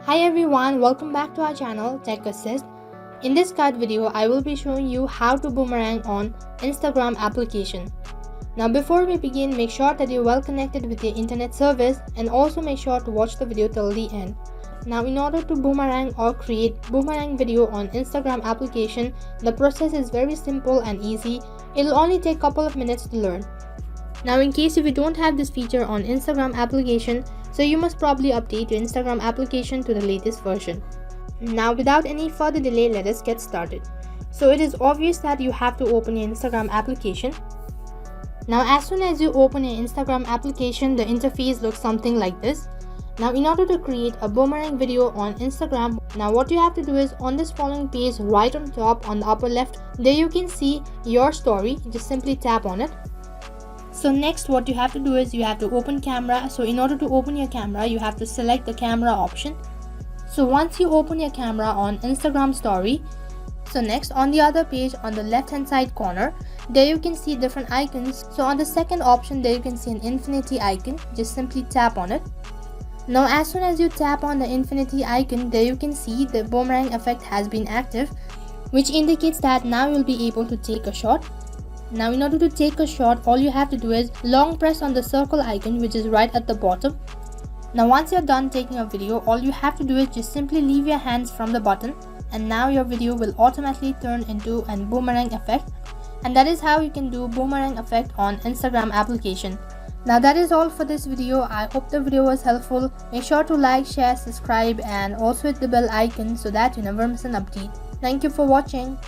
Hi everyone, welcome back to our channel Tech Assist. In this guide video, I will be showing you how to boomerang on Instagram application. Now before we begin, make sure that you're well connected with your internet service and also make sure to watch the video till the end. Now in order to boomerang or create boomerang video on Instagram application, the process is very simple and easy. It'll only take a couple of minutes to learn. Now in case if you don't have this feature on Instagram application, so you must probably update your Instagram application to the latest version. Now without any further delay, let us get started. So it is obvious that you have to open your Instagram application. Now as soon as you open your Instagram application, the interface looks something like this. Now in order to create a boomerang video on Instagram, now what you have to do is on this following page right on top on the upper left, there you can see your story. Just simply tap on it. So next what you have to do is you have to open camera. So in order to open your camera, you have to select the camera option. So once you open your camera on Instagram story, so next on the other page on the left hand side corner, there you can see different icons. So on the second option there you can see an infinity icon. Just simply tap on it. Now as soon as you tap on the infinity icon, there you can see the boomerang effect has been active, which indicates that now you'll be able to take a shot. Now in order to take a shot, all you have to do is long press on the circle icon which is right at the bottom. Now once you're done taking a video, all you have to do is just simply leave your hands from the button and now your video will automatically turn into a boomerang effect. And that is how you can do boomerang effect on Instagram application. Now that is all for this video. I hope the video was helpful. Make sure to like, share, subscribe and also hit the bell icon so that you never miss an update. Thank you for watching.